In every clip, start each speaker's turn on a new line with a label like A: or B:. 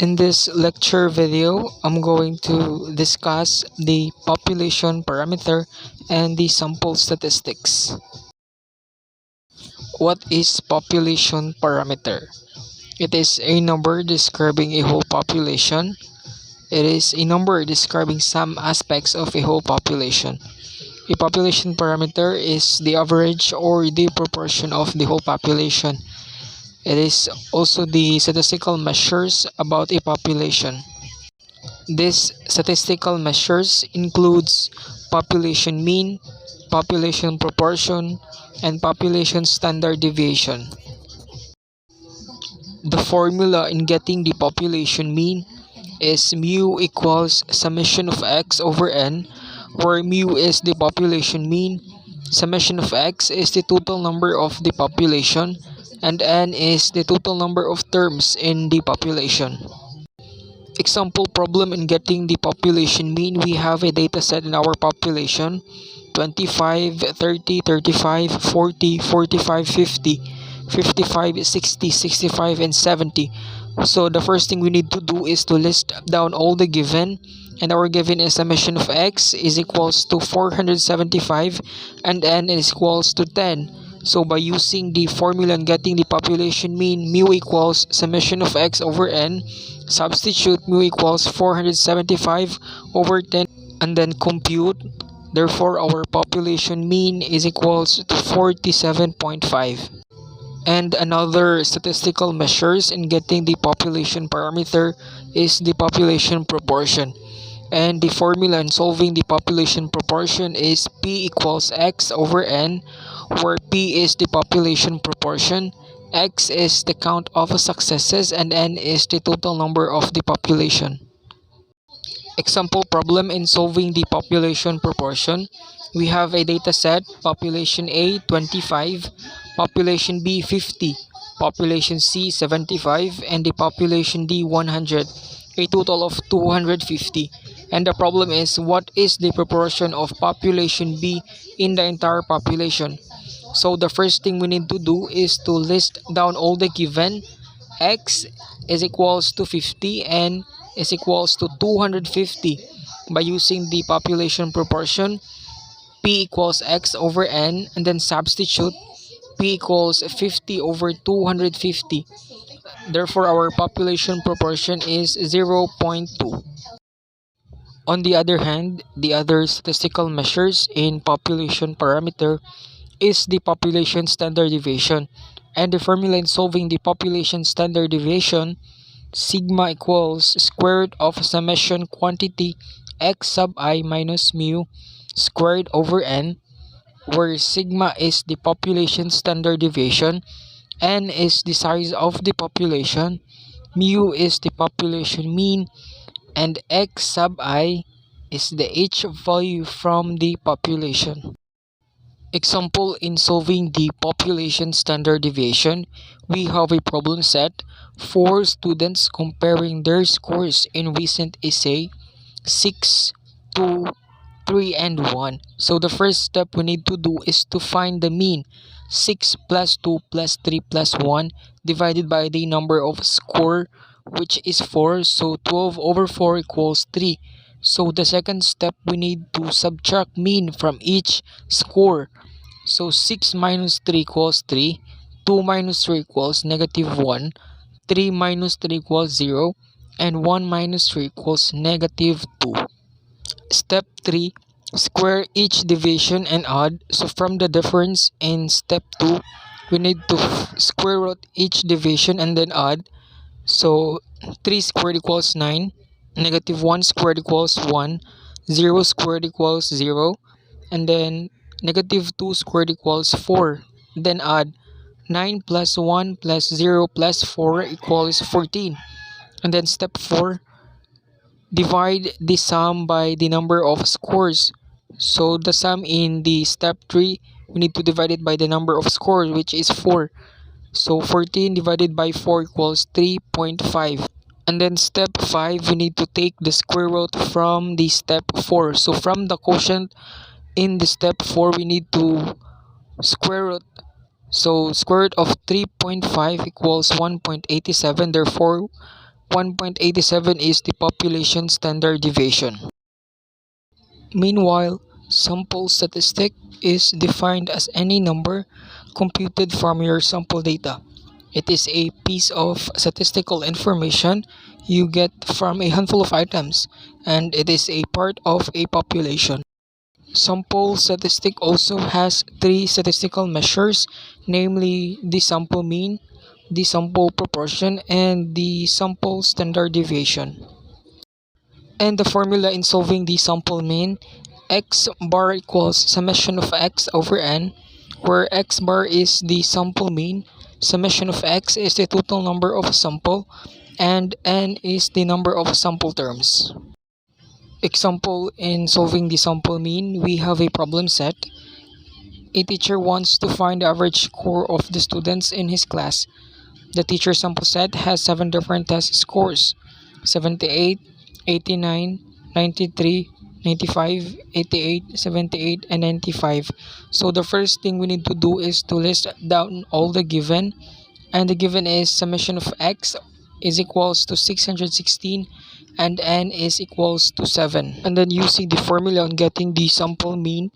A: In this lecture video, I'm going to discuss the population parameter and the sample statistics. What is population parameter? It is a number describing a whole population. It is a number describing some aspects of a whole population. A population parameter is the average or the proportion of the whole population. It is also the statistical measures about a population. These statistical measures includes population mean, population proportion, and population standard deviation. The formula in getting the population mean is mu equals summation of x over n, where mu is the population mean, summation of x is the total number of the population, and n is the total number of terms in the population. Example problem in getting the population mean: we have a data set in our population 25, 30, 35, 40, 45, 50, 55, 60, 65, and 70. So the first thing we need to do is to list down all the given, and our given is summation of x is equals to 475 and n is equals to 10. So by using the formula and getting the population mean, mu equals summation of x over n, substitute mu equals 475 over 10 and then compute. Therefore, our population mean is equals to 47.5. And another statistical measures in getting the population parameter is the population proportion. And the formula in solving the population proportion is P equals X over N, where P is the population proportion, X is the count of successes, and N is the total number of the population. Example problem in solving the population proportion: we have a data set, population A 25, population B 50, population C 75, and the population D 100, a total of 250. And the problem is, what is the proportion of population B in the entire population? So the first thing we need to do is to list down all the given. X is equals to 50 and is equals to 250. By using the population proportion, P equals X over N, and then substitute P equals 50 over 250. Therefore, our population proportion is 0.2. On the other hand, the other statistical measures in population parameter is the population standard deviation. And the formula in solving the population standard deviation: sigma equals square root of summation quantity x sub I minus mu squared over n, where sigma is the population standard deviation, n is the size of the population, mu is the population mean, and x sub I is the h value from the population. Example in solving the population standard deviation: we have a problem set, 4 students comparing their scores in recent essay, 6, 2, 3, and 1. So the first step we need to do is to find the mean. 6 plus 2 plus 3 plus 1 divided by the number of score, which is 4. So 12 over 4 equals 3. So the second step, we need to subtract mean from each score. So 6 minus 3 equals 3, 2 minus 3 equals negative 1, 3 minus 3 equals 0, and 1 minus 3 equals negative 2. Step 3, square each deviation and add. So from the difference in step 2, we need to square root each deviation and then add. So 3 squared equals 9, negative 1 squared equals 1, 0 squared equals 0, and then negative 2 squared equals 4. Then add 9 plus 1 plus 0 plus 4 equals 14. And then step 4, divide the sum by the number of scores. So the sum in the step 3, we need to divide it by the number of scores, which is 4. So 14 divided by 4 equals 3.5. And then step 5, we need to take the square root from the step 4. So from the quotient in the step 4, we need to square root. So square root of 3.5 equals 1.87. Therefore, 1.87 is the population standard deviation. Meanwhile, sample statistic is defined as any number computed from your sample data. It is a piece of statistical information you get from a handful of items, and it is a part of a population. Sample statistic also has three statistical measures, namely the sample mean, the sample proportion, and the sample standard deviation. And the formula in solving the sample mean, x bar equals summation of x over n, where x bar is the sample mean, summation of x is the total number of a sample, and n is the number of sample terms. Example, in solving the sample mean, we have a problem set. A teacher wants to find the average score of the students in his class. The teacher sample set has 7 different test scores: 78, 89, 93, 95, 88, 78, and 95. So the first thing we need to do is to list down all the given, and the given is summation of x is equals to 616 and n is equals to 7. And then using the formula on getting the sample mean,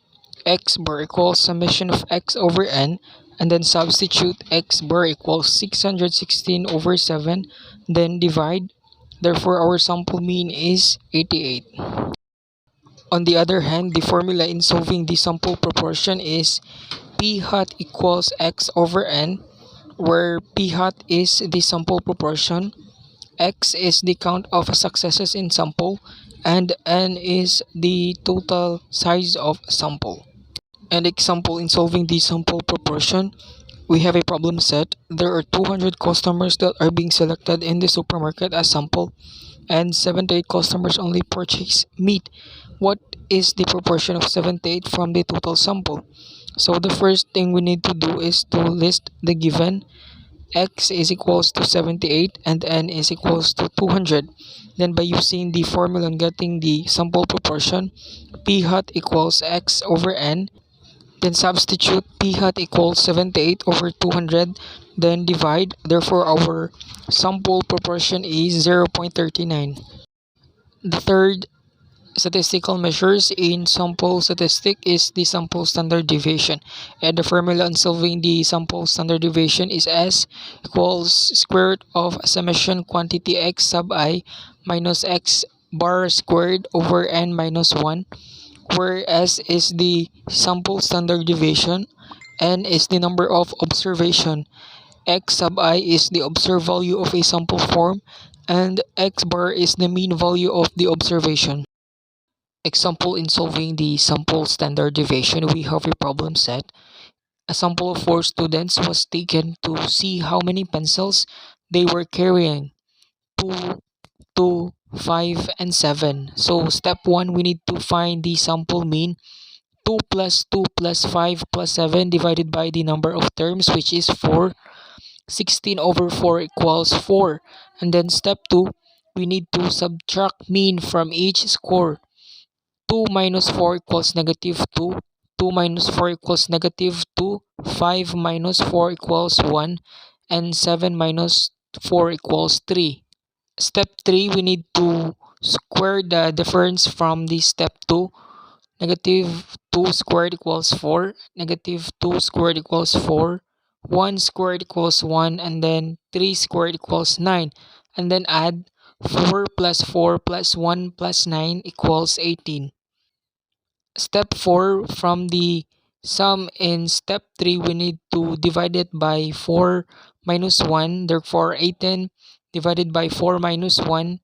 A: x bar equals summation of x over n, and then substitute x bar equals 616 over 7, then divide. Therefore, our sample mean is 88. On the other hand, the formula in solving the sample proportion is p hat equals x over n, where p hat is the sample proportion, x is the count of successes in sample, and n is the total size of sample. And example, in solving the sample proportion, we have a problem set. There are 200 customers that are being selected in the supermarket as sample, and 78 customers only purchase meat. What is the proportion of 78 from the total sample? So the first thing we need to do is to list the given. X is equals to 78 and n is equals to 200. Then by using the formula and getting the sample proportion, p hat equals x over n. Then substitute p hat equals 78 over 200. Then divide. Therefore, our sample proportion is 0.39. The third statistical measures in sample statistic is the sample standard deviation, and the formula on solving the sample standard deviation is S equals square root of summation quantity x sub I minus x bar squared over n minus 1, where S is the sample standard deviation, n is the number of observation, x sub I is the observed value of a sample form, and x bar is the mean value of the observation. Example, in solving the sample standard deviation, we have a problem set. A sample of 4 students was taken to see how many pencils they were carrying: 2, 2, 5, and 7. So step 1, we need to find the sample mean. 2 plus 2 plus 5 plus 7 divided by the number of terms, which is 4. 16 over 4 equals 4. And then step 2, we need to subtract mean from each score. 2 minus 4 equals negative 2. 2 minus 4 equals negative 2. 5 minus 4 equals 1. And 7 minus 4 equals 3. Step 3, we need to square the difference from the step 2. Negative 2 squared equals 4. Negative 2 squared equals 4. 1 squared equals 1. And then 3 squared equals 9. And then add 4 plus 4 plus 1 plus 9 equals 18. Step 4, from the sum in step 3, we need to divide it by 4 minus 1. Therefore, 18 divided by 4 minus 1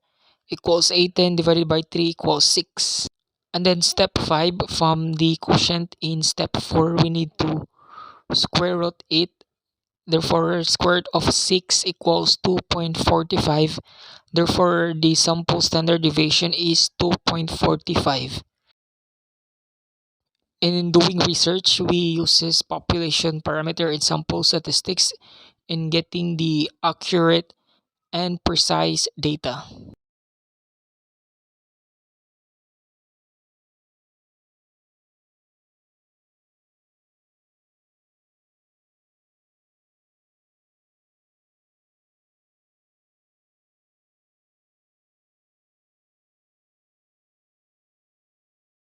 A: equals 18 divided by 3 equals 6. And then step 5, from the quotient in step 4, we need to square root 8. Therefore, square root of 6 equals 2.45. Therefore, the sample standard deviation is 2.45. In doing research, we uses population parameter and sample statistics in getting the accurate and precise data.